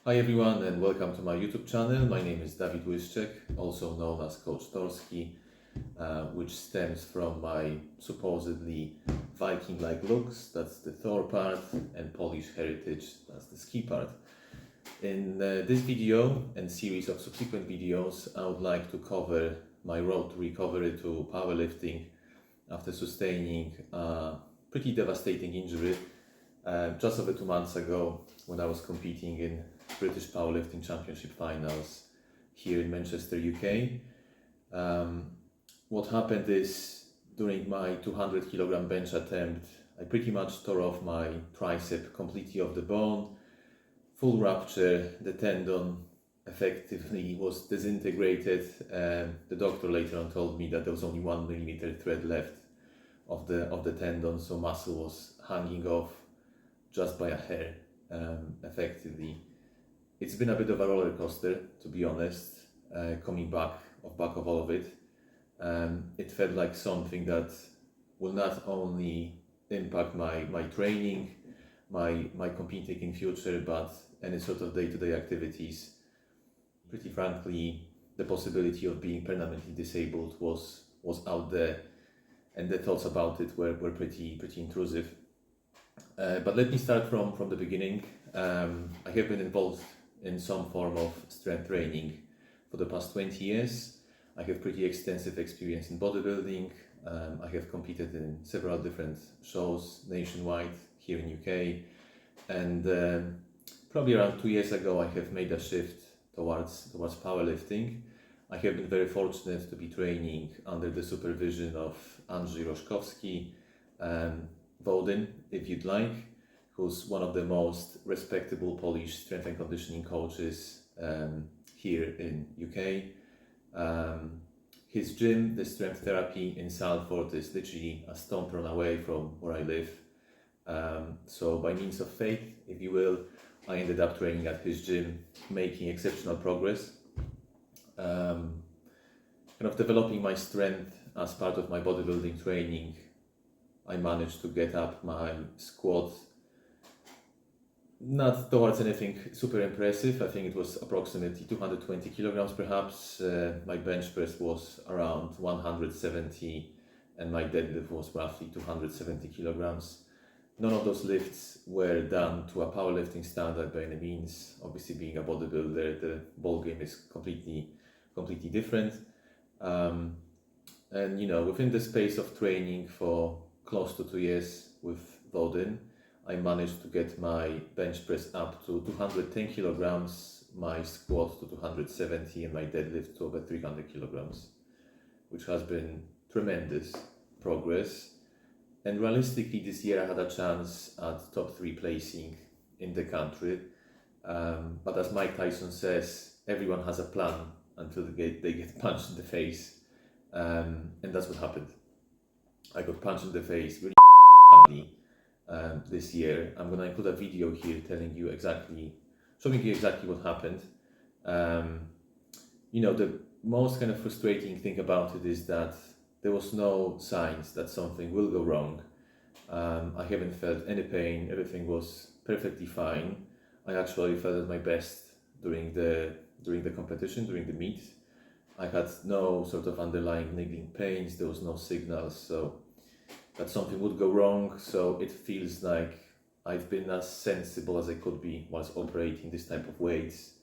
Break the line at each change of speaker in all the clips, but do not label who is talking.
Hi everyone and welcome to my YouTube channel. My name is Dawid Łyszczek, also known as Coach Thorski, which stems from my supposedly Viking-like looks, that's the Thor part, and Polish heritage, that's the ski part. In this video and series of subsequent videos, I would like to cover my road to recovery to powerlifting after sustaining a pretty devastating injury just over 2 months ago when I was competing in British Powerlifting Championship finals here in Manchester, UK. What happened is during my 200 kilogram bench attempt, I pretty much tore off my tricep completely off the bone, full rupture. The tendon effectively was disintegrated. The doctor later on told me that there was only 1 millimeter thread left of the tendon, so muscle was hanging off just by a hair, effectively. It's been a bit of a roller coaster, to be honest, coming back of all of it. It felt like something that will not only impact my training, my competing in future, but any sort of day-to-day activities. Pretty frankly, the possibility of being permanently disabled was out there, and the thoughts about it were pretty intrusive. But let me start from the beginning. I have been involved in some form of strength training for the past 20 years. I have pretty extensive experience in bodybuilding. I have competed in several different shows nationwide here in UK, and probably around 2 years ago I have made a shift towards powerlifting. I have been very fortunate to be training under the supervision of Andrzej Roszkowski, Woden, if you'd like, who's one of the most respectable Polish strength and conditioning coaches here in UK. His gym, the Strength Therapy in Salford, is literally a stone throw away from where I live. So by means of fate, if you will, I ended up training at his gym, making exceptional progress. Kind of developing my strength as part of my bodybuilding training. I managed to get up my squat not towards anything super impressive. I think it was approximately 220 kilograms perhaps. My bench press was around 170 and my deadlift was roughly 270 kilograms. None of those lifts were done to a powerlifting standard by any means. Obviously, being a bodybuilder, the ball game is completely different. And within the space of training for close to 2 years with Woden, I managed to get my bench press up to 210 kilograms, my squat to 270, and my deadlift to over 300 kilograms, which has been tremendous progress. And realistically, this year I had a chance at top 3 placing in the country. But as Mike Tyson says, everyone has a plan until they get punched in the face. And that's what happened. I got punched in the face really badly this year. I'm gonna include a video here showing you exactly what happened. The most kind of frustrating thing about it is that there was no signs that something will go wrong. I haven't felt any pain. Everything was perfectly fine. I actually felt at my best during the competition, during the meet. I had no sort of underlying niggling pains. There was no signals so that something would go wrong. So it feels like I've been as sensible as I could be whilst operating this type of weights.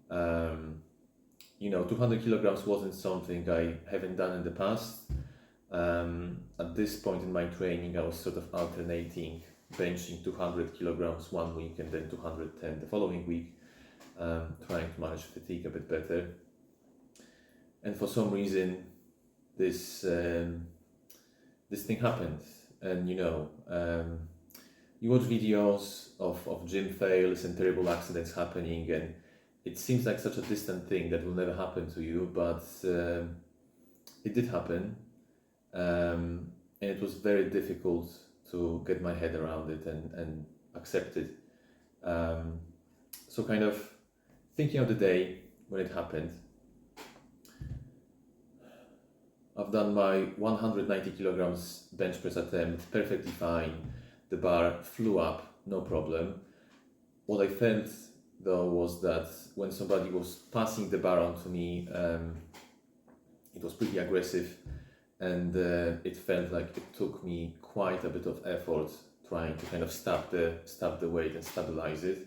200 kilograms wasn't something I haven't done in the past. At this point in my training, I was sort of alternating benching 200 kilograms 1 week and then 210 the following week, trying to manage fatigue a bit better. And for some reason, this thing happened. And you watch videos of gym fails and terrible accidents happening, and it seems like such a distant thing that will never happen to you, but it did happen. And it was very difficult to get my head around it and accept it. So kind of thinking of the day when it happened, I've done my 190 kilograms bench press attempt perfectly fine. The bar flew up, no problem. What I felt though was that when somebody was passing the bar on to me, it was pretty aggressive, and it felt like it took me quite a bit of effort trying to kind of stop the weight and stabilize it.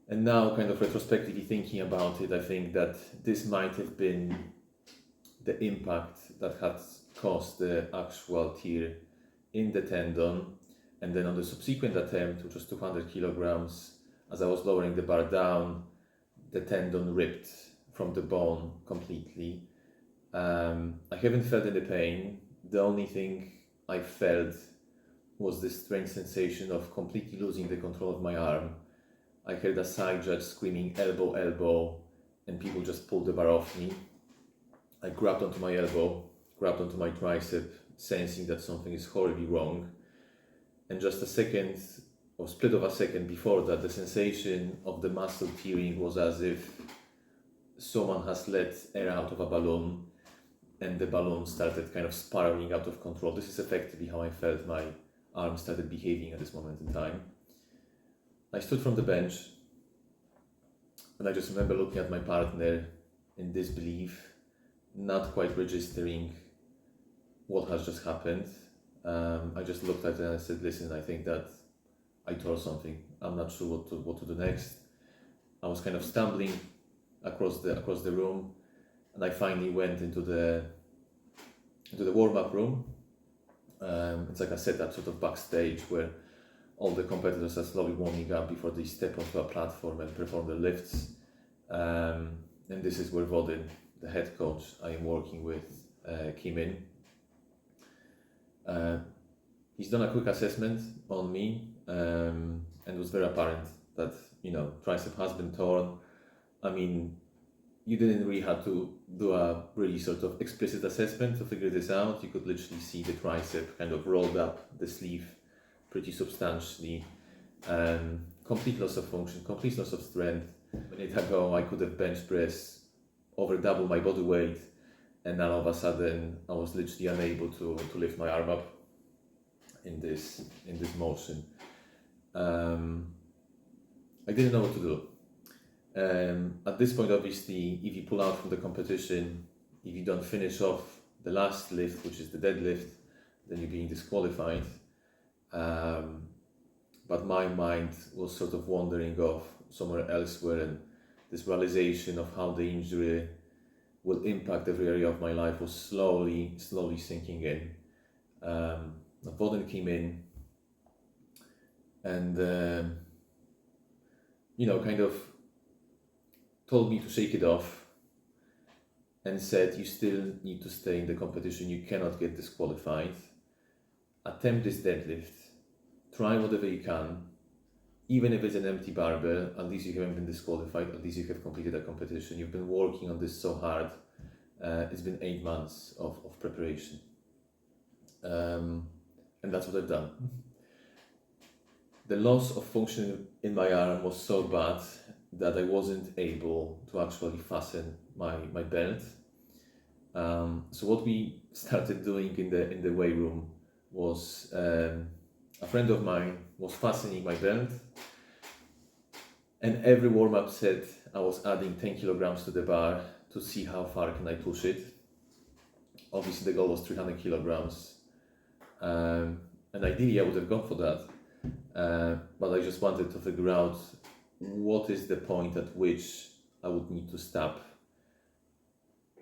And now, kind of retrospectively thinking about it, I think that this might have been the impact that had caused the actual tear in the tendon. And then on the subsequent attempt, which was 200 kilograms, as I was lowering the bar down, the tendon ripped from the bone completely. I haven't felt any pain. The only thing I felt was this strange sensation of completely losing the control of my arm. I heard a side judge screaming, elbow, elbow, and people just pulled the bar off me. I grabbed onto my elbow, grabbed onto my tricep, sensing that something is horribly wrong. And just a second, or split of a second before that, the sensation of the muscle tearing was as if someone has let air out of a balloon and the balloon started kind of spiraling out of control. This is effectively how I felt my arm started behaving at this moment in time. I stood from the bench and I just remember looking at my partner in disbelief, not quite registering what has just happened. I just looked at it and I said, listen, I think that I tore something. I'm not sure what to do next. I was kind of stumbling across the room, and I finally went into the warm-up room. It's like a setup sort of backstage where all the competitors are slowly warming up before they step onto a platform and perform the lifts. And this is where Vodin, the head coach I am working with, came in. He's done a quick assessment on me, and it was very apparent that, tricep has been torn. I mean, you didn't really have to do a really sort of explicit assessment to figure this out. You could literally see the tricep kind of rolled up the sleeve pretty substantially. Complete loss of function, complete loss of strength. A minute ago, I could have bench pressed over double my body weight, and now all of a sudden, I was literally unable to lift my arm up in this motion. I didn't know what to do. At this point, obviously, if you pull out from the competition, if you don't finish off the last lift, which is the deadlift, then you're being disqualified. But my mind was sort of wandering off somewhere elsewhere, and this realization of how the injury will impact every area of my life was slowly sinking in. Vodin came in and, kind of told me to shake it off and said, you still need to stay in the competition, you cannot get disqualified. Attempt this deadlift, try whatever you can, even if it's an empty barbell, at least you haven't been disqualified, at least you have completed a competition. You've been working on this so hard, it's been 8 months of preparation. And that's what I've done. The loss of function in my arm was so bad that I wasn't able to actually fasten my belt. So what we started doing in the weight room was a friend of mine was fastening my belt, and every warm-up set I was adding 10 kilograms to the bar to see how far can I push it. Obviously the goal was 300 kilograms, and ideally I would have gone for that, but I just wanted to figure out what is the point at which I would need to stop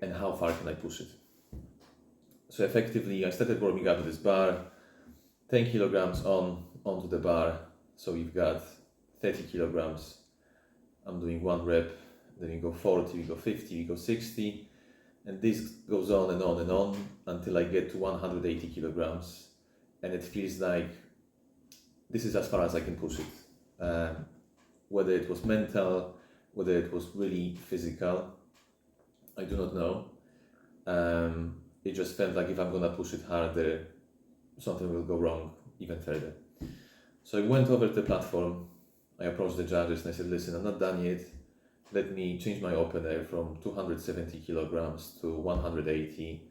and how far can I push it. So effectively I started warming up this bar, 10 kilograms onto the bar, so you've got 30 kilograms. I'm doing 1 rep, then we go 40, we go 50, we go 60, and this goes on and on and on until I get to 180 kilograms, and it feels like this is as far as I can push it. Whether it was mental, whether it was really physical, I do not know. It just felt like if I'm gonna push it harder, something will go wrong even further. So I went over to the platform, I approached the judges and I said, listen, I'm not done yet. Let me change my opener from 270 kilograms to 180,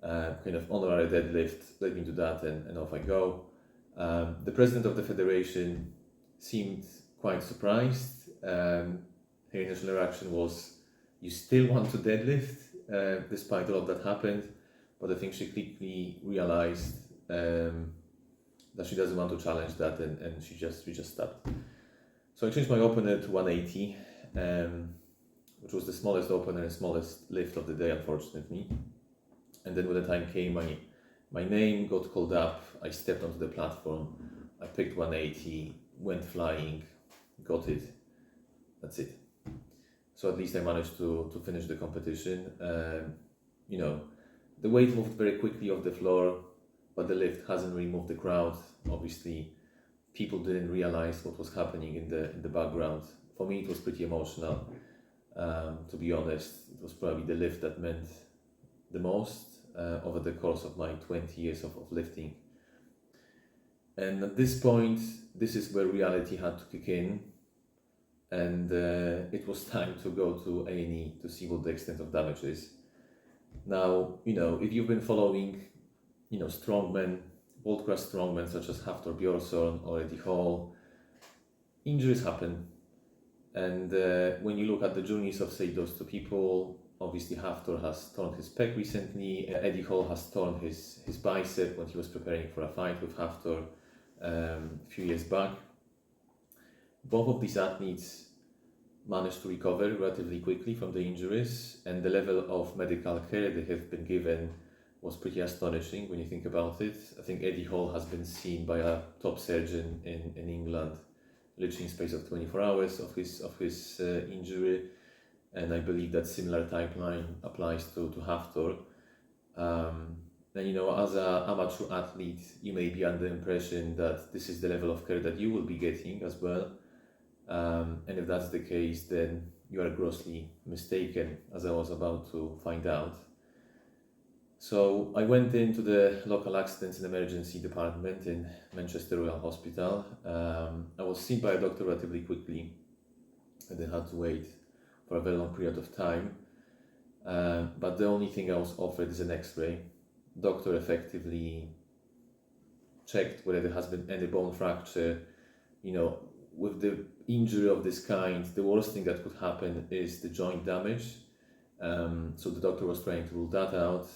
kind of honorary deadlift, let me do that and off I go. The president of the federation seemed quite surprised. Her initial reaction was, "You still want to deadlift?" Despite all of that happened, but I think she quickly realized that she doesn't want to challenge that, and we just stopped. So I changed my opener to 180, which was the smallest opener and smallest lift of the day, unfortunately. And then when the time came, my name got called up. I stepped onto the platform. I picked 180, went flying, got it. That's it. So at least I managed to finish the competition. You know, the weight moved very quickly off the floor, but the lift hasn't really moved the crowd. Obviously, people didn't realize what was happening in the background. For me, it was pretty emotional. To be honest, it was probably the lift that meant the most over the course of my 20 years of lifting. And at this point, this is where reality had to kick in, and it was time to go to A&E to see what the extent of damage is. Now, you know, if you've been following, you know, strongmen, world-class strongmen such as Hafthor Bjornsson or Eddie Hall, injuries happen. And when you look at the journeys of, say, those two people, obviously Hafthor has torn his pec recently, Eddie Hall has torn his bicep when he was preparing for a fight with Hafthor a few years back. Both of these athletes managed to recover relatively quickly from the injuries, and the level of medical care they have been given was pretty astonishing when you think about it. I think Eddie Hall has been seen by a top surgeon in England literally in space of 24 hours of his injury, and I believe that similar timeline applies to Hafthor. And you know, as an amateur athlete, you may be under the impression that this is the level of care that you will be getting as well. And if that's the case, then you are grossly mistaken, as I was about to find out. So I went into the local accidents and emergency department in Manchester Royal Hospital. I was seen by a doctor relatively quickly. I didn't have to wait for a very long period of time. But the only thing I was offered is an X-ray. Doctor effectively checked whether there has been any bone fracture. You know, with the injury of this kind, the worst thing that could happen is the joint damage. So the doctor was trying to rule that out.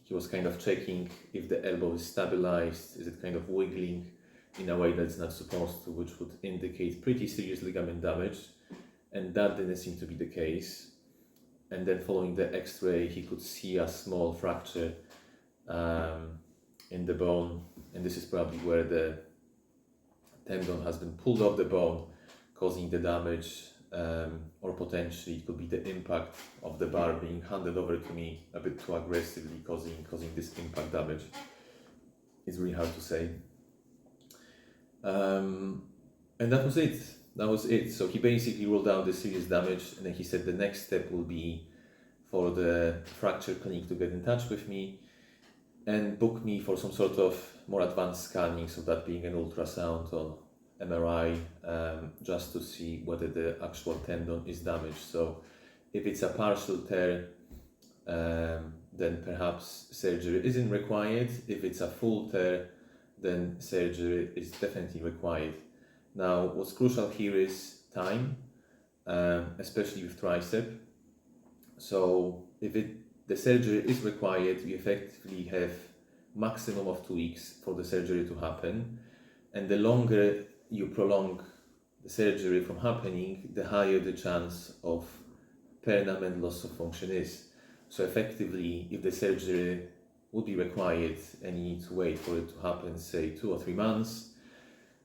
He was kind of checking if the elbow is stabilized, is it kind of wiggling in a way that's not supposed to, which would indicate pretty serious ligament damage. And that didn't seem to be the case. And then following the X-ray, he could see a small fracture in the bone. And this is probably where the tendon has been pulled off the bone, causing the damage, or potentially it could be the impact of the bar being handed over to me a bit too aggressively, causing this impact damage. It's really hard to say. And that was it. So he basically ruled out the serious damage, and then he said the next step will be for the fracture clinic to get in touch with me and book me for some sort of more advanced scanning, so that being an ultrasound or MRI, just to see whether the actual tendon is damaged. So if it's a partial tear, then perhaps surgery isn't required. If it's a full tear, then surgery is definitely required. Now, what's crucial here is time, especially with tricep. So if the surgery is required, we effectively have maximum of 2 weeks for the surgery to happen. And the longer you prolong the surgery from happening, the higher the chance of permanent loss of function is. So effectively, if the surgery would be required and you need to wait for it to happen, say 2 or 3 months,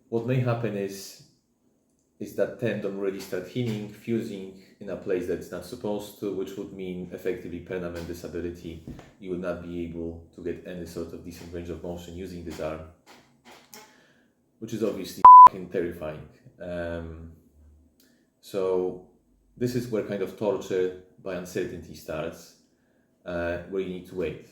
what may happen is that tendon already start healing, fusing in a place that's not supposed to, which would mean effectively permanent disability. You will not be able to get any sort of decent range of motion using this arm, which is obviously terrifying. So this is where kind of torture by uncertainty starts, where you need to wait.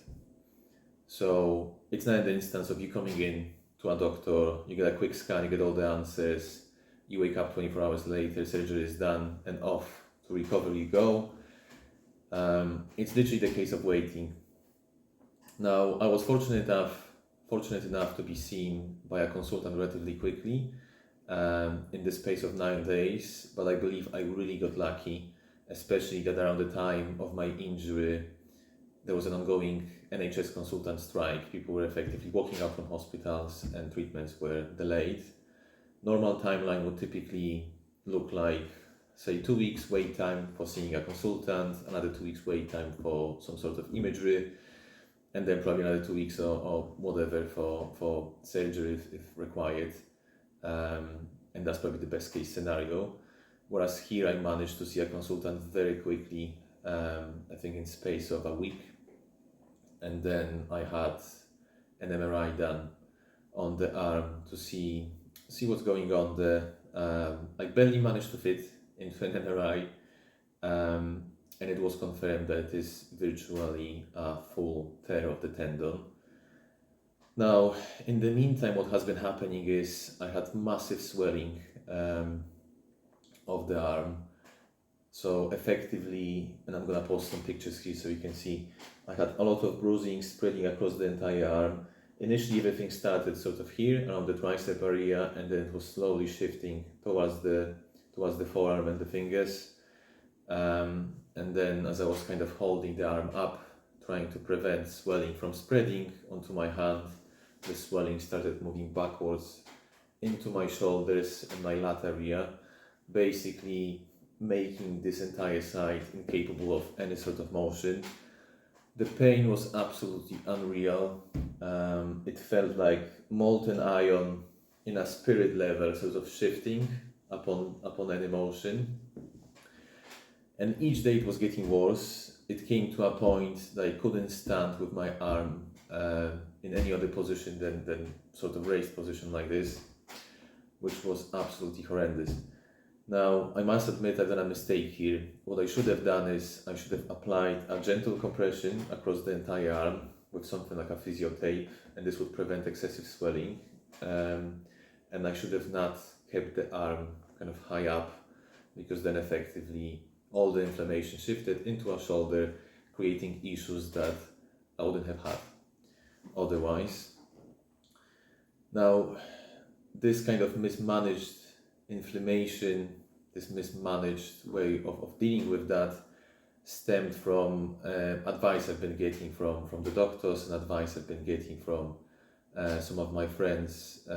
So it's not the instance of you coming in to a doctor, you get a quick scan, you get all the answers, you wake up 24 hours later, surgery is done, and off to recovery you go. It's literally the case of waiting. Now, I was fortunate enough to be seen by a consultant relatively quickly, in the space of 9 days, but I believe I really got lucky, especially that around the time of my injury, there was an ongoing NHS consultant strike. People were effectively walking out from hospitals and treatments were delayed. Normal timeline would typically look like, say, 2 weeks wait time for seeing a consultant, another 2 weeks wait time for some sort of imagery, and then probably another 2 weeks or whatever for surgery if required. And that's probably the best case scenario. Whereas here I managed to see a consultant very quickly, I think in space of a week. And then I had an MRI done on the arm to see what's going on there. I barely managed to fit into an MRI, and it was confirmed that it is virtually a full tear of the tendon. Now, in the meantime, what has been happening is I had massive swelling of the arm. So effectively, and I'm gonna post some pictures here so you can see, I had a lot of bruising spreading across the entire arm. Initially, everything started sort of here around the tricep area, and then it was slowly shifting towards the forearm and the fingers. And then as I was kind of holding the arm up, trying to prevent swelling from spreading onto my hand, the swelling started moving backwards into my shoulders and my lat area, basically making this entire side incapable of any sort of motion. The pain was absolutely unreal. It felt like molten iron in a spirit level, sort of shifting upon any motion. And each day it was getting worse. It came to a point that I couldn't stand with my arm in any other position than sort of raised position like this, which was absolutely horrendous. Now, I must admit I've done a mistake here. What I should have done is I should have applied a gentle compression across the entire arm with something like a physio tape, and this would prevent excessive swelling. And I should have not kept the arm kind of high up, because then effectively all the inflammation shifted into a shoulder, creating issues that I wouldn't have had otherwise. Now, this kind of mismanaged inflammation, this mismanaged way of dealing with that stemmed from advice I've been getting from the doctors, and advice I've been getting from some of my friends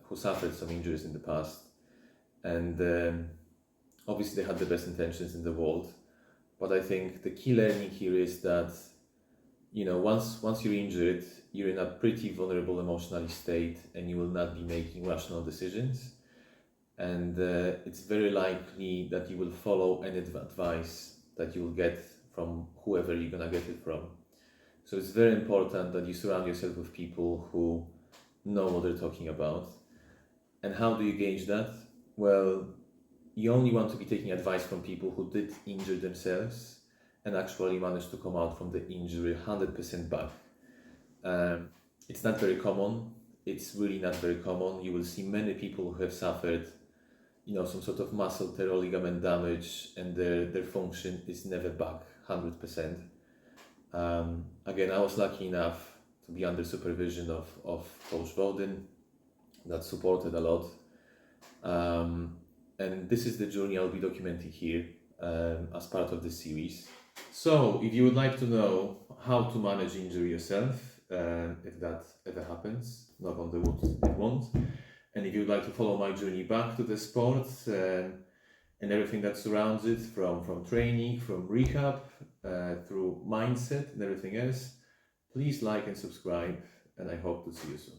who suffered some injuries in the past. And obviously they had the best intentions in the world, but I think the key learning here is that, you know, once you're injured, you're in a pretty vulnerable emotionally state, and you will not be making rational decisions. And it's very likely that you will follow any advice that you will get from whoever you're gonna get it from. So it's very important that you surround yourself with people who know what they're talking about. And how do you gauge that? Well, you only want to be taking advice from people who did injure themselves and actually managed to come out from the injury 100% back. It's not very common. It's really not very common. You will see many people who have suffered, you know, some sort of muscle tear or ligament damage, and their function is never back 100%. Again, I was lucky enough to be under supervision of Coach Woden, that supported a lot. And this is the journey I'll be documenting here as part of this series. So, if you would like to know how to manage injury yourself, if that ever happens, knock on the wood, it won't. And if you'd like to follow my journey back to the sport and everything that surrounds it, from training, from rehab, through mindset and everything else, please like and subscribe, and I hope to see you soon.